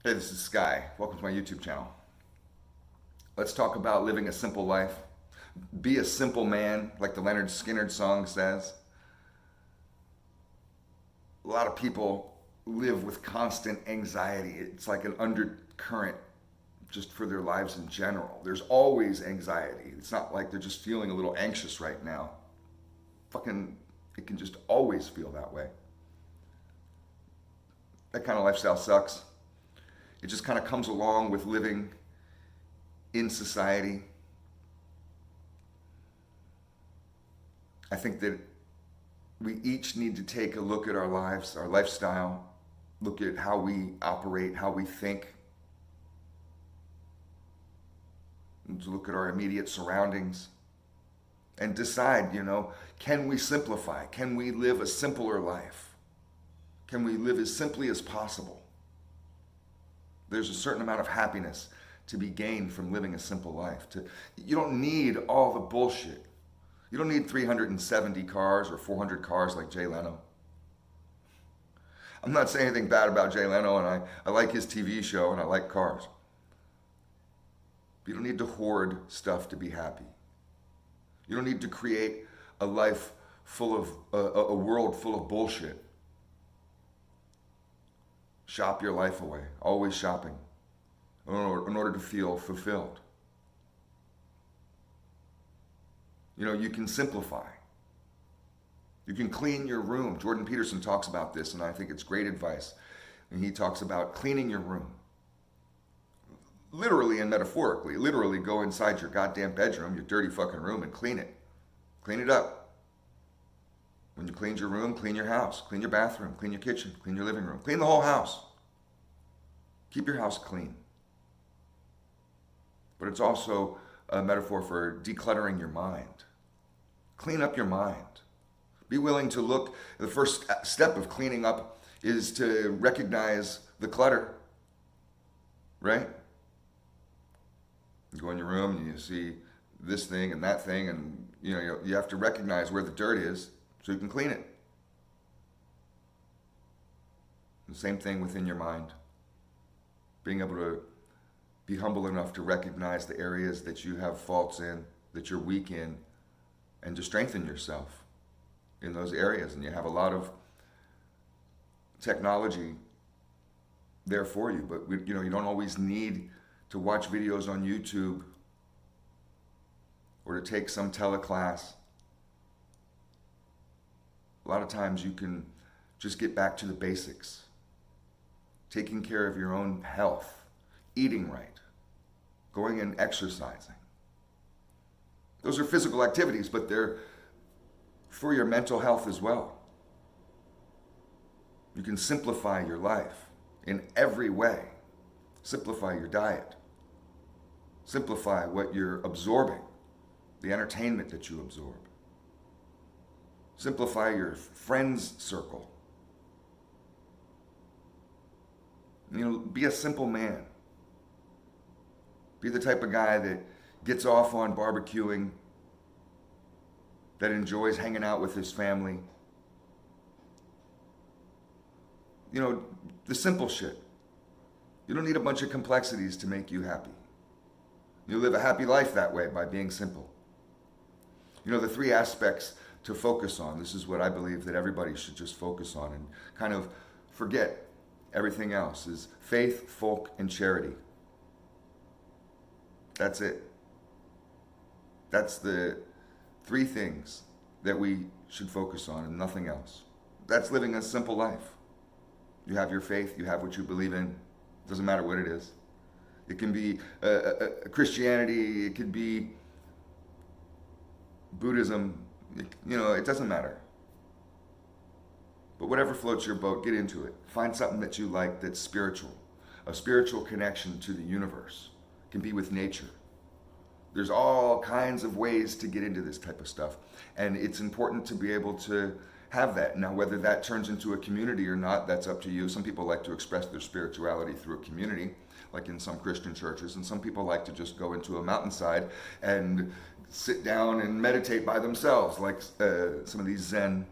Hey, this is Sky. Welcome to my YouTube channel. Let's talk about living a simple life. Be a simple man, like the Leonard Skinner song says. A lot of people live with constant anxiety. It's like an undercurrent just for their lives in general. There's always anxiety. It's not like they're just feeling a little anxious right now. It can just always feel that way. That kind of lifestyle sucks. It just kind of comes along with living in society. I think that we each need to take a look at our lives, our lifestyle, look at how we operate, how we think, and to look at our immediate surroundings and decide, can we simplify? Can we live a simpler life? Can we live as simply as possible? There's a certain amount of happiness to be gained from living a simple life. You don't need all the bullshit. You don't need 370 cars or 400 cars like Jay Leno. I'm not saying anything bad about Jay Leno, and I like his TV show and I like cars. But you don't need to hoard stuff to be happy. You don't need to create a life full of, a world full of bullshit. Shop your life away, always shopping, in order to feel fulfilled. You can simplify. You can clean your room. Jordan Peterson talks about this, and I think it's great advice. And he talks about cleaning your room. Literally and metaphorically. Literally go inside your goddamn bedroom, your dirty fucking room, and clean it. Clean it up. When you clean your room, clean your house. Clean your bathroom, clean your kitchen, clean your living room. Clean the whole house. Keep your house clean. But it's also a metaphor for decluttering your mind. Clean up your mind. Be willing to look. The first step of cleaning up is to recognize the clutter, right? You go in your room and you see this thing and that thing, and you have to recognize where the dirt is so you can clean it. The same thing within your mind. Being able to be humble enough to recognize the areas that you have faults in, that you're weak in, and to strengthen yourself in those areas. And you have a lot of technology there for you, but you don't always need to watch videos on YouTube or to take some teleclass. A lot of times you can just get back to the basics. Taking care of your own health, eating right, going and exercising. Those are physical activities, but they're for your mental health as well. You can simplify your life in every way. Simplify your diet. Simplify what you're absorbing, the entertainment that you absorb. Simplify your friends circle. Be a simple man. Be the type of guy that gets off on barbecuing, that enjoys hanging out with his family. The simple shit. You don't need a bunch of complexities to make you happy. You live a happy life that way by being simple. The three aspects to focus on. This is what I believe that everybody should just focus on and kind of forget everything else is faith, folk, and charity. That's it. That's the three things that we should focus on and nothing else. That's living a simple life. You have your faith, you have what you believe in. Doesn't matter what it is. It can be Christianity, it could be Buddhism, it doesn't matter. But whatever floats your boat, get into it. Find something that you like that's spiritual. A spiritual connection to the universe. It can be with nature. There's all kinds of ways to get into this type of stuff. And it's important to be able to have that. Now, whether that turns into a community or not, that's up to you. Some people like to express their spirituality through a community, like in some Christian churches. And some people like to just go into a mountainside and sit down and meditate by themselves, like some of these Zen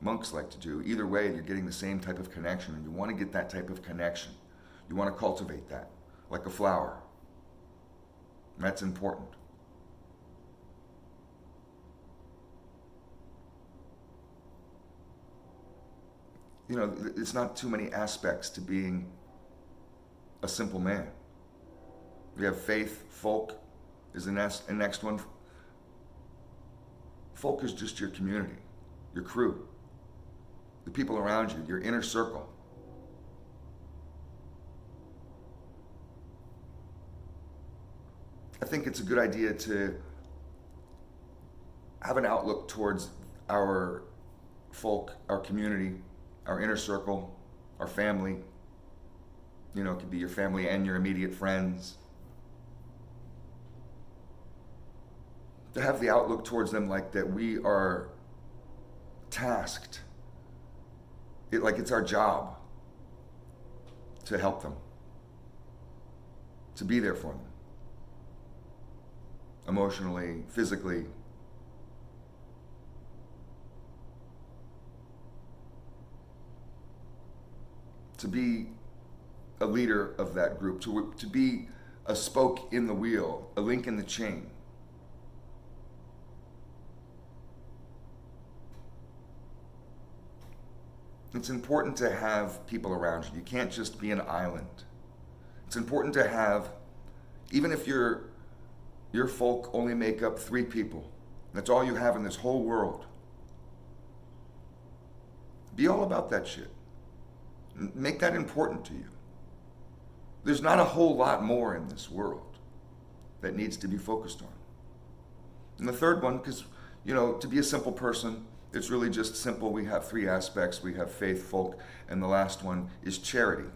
monks like to do. Either way, you're getting the same type of connection, and you want to get that type of connection. You want to cultivate that like a flower. That's important. You know, it's not too many aspects to being a simple man. We have faith. Folk is the next one. Folk is just your community, your crew, the people around you, your inner circle. I think it's a good idea to have an outlook towards our folk, our community, our inner circle, our family. You know, it could be your family and your immediate friends. To have the outlook towards them like that we are tasked, like it's our job to help them, to be there for them, emotionally, physically. To be a leader of that group, to be a spoke in the wheel, a link in the chain. It's important to have people around you. You can't just be an island. It's important to have, even if your folk only make up 3 people, that's all you have in this whole world. Be all about that shit. Make that important to you. There's not a whole lot more in this world that needs to be focused on. And the third one, because, you know, to be a simple person, it's really just simple. We have 3 aspects. We have faith, folk, and the last one is charity.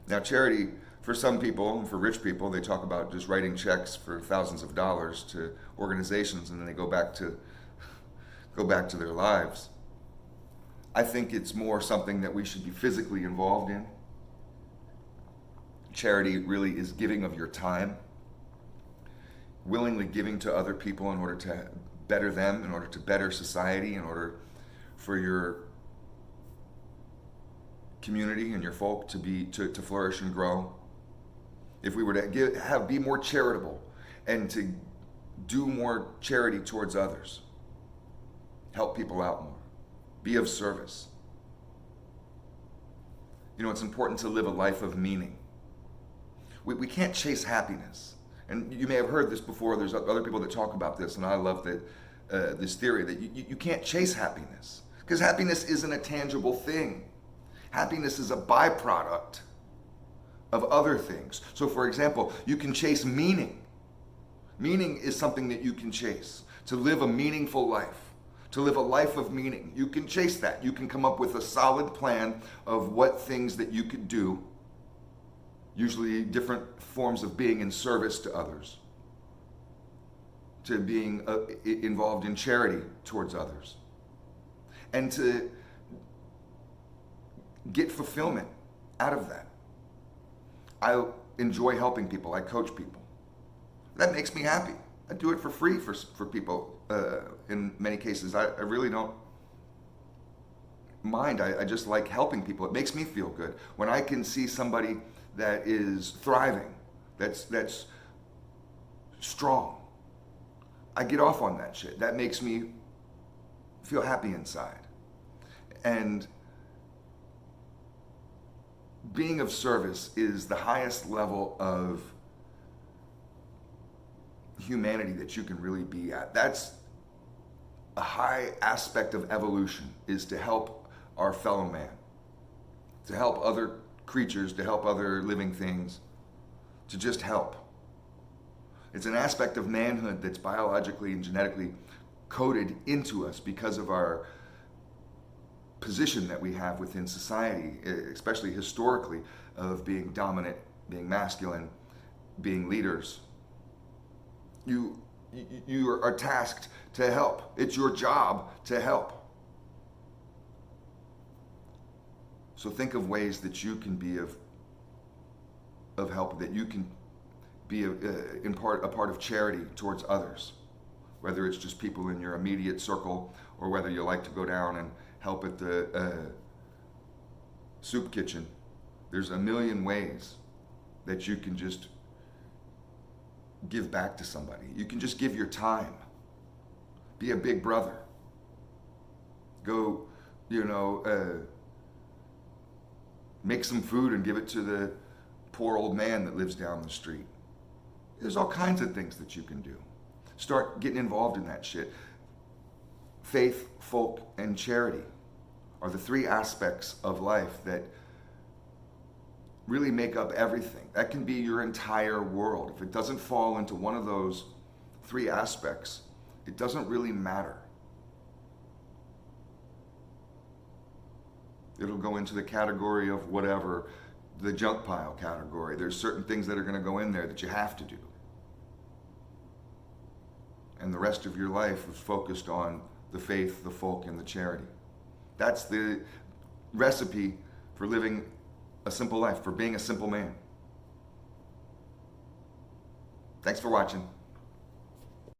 Now, charity, for some people, and for rich people, they talk about just writing checks for thousands of dollars to organizations, and then they go back to their lives. I think it's more something that we should be physically involved in. Charity really is giving of your time, willingly giving to other people in order to better them, in order to better society, in order for your community and your folk to flourish and grow. If we were to be more charitable and to do more charity towards others, help people out more, be of service. You know, it's important to live a life of meaning. We can't chase happiness. And you may have heard this before. There's other people that talk about this, and I love this theory that you can't chase happiness, because happiness isn't a tangible thing. Happiness is a byproduct of other things. So, for example, you can chase meaning. Meaning is something that you can chase. To live a meaningful life, to live a life of meaning, you can chase that. You can come up with a solid plan of what things that you could do, usually different forms of being in service to others, to being involved in charity towards others, and to get fulfillment out of that. I enjoy helping people. I coach people. That makes me happy. I do it for free for people in many cases. I really don't mind. I just like helping people. It makes me feel good when I can see somebody that is thriving, that's strong. I get off on that shit. That makes me feel happy inside. And being of service is the highest level of humanity that you can really be at. That's a high aspect of evolution, is to help our fellow man, to help other creatures, to help other living things, to just help. It's an aspect of manhood that's biologically and genetically coded into us because of our position that we have within society, especially historically, of being dominant, being masculine, being leaders. You are tasked to help. It's your job to help. So think of ways that you can be of help, that you can be a part of charity towards others, whether it's just people in your immediate circle or whether you like to go down and help at the soup kitchen There's a million ways that you can just give back to somebody. You can just give your time. Be a big brother. Go, make some food and give it to the poor old man that lives down the street. There's all kinds of things that you can do. Start getting involved in that shit. Faith, folk, and charity are the three aspects of life that really make up everything. That can be your entire world. If it doesn't fall into one of those three aspects, it doesn't really matter. It'll go into the category of whatever, the junk pile category. There's certain things that are going to go in there that you have to do. And the rest of your life is focused on the faith, the folk, and the charity. That's the recipe for living a simple life, for being a simple man. Thanks for watching.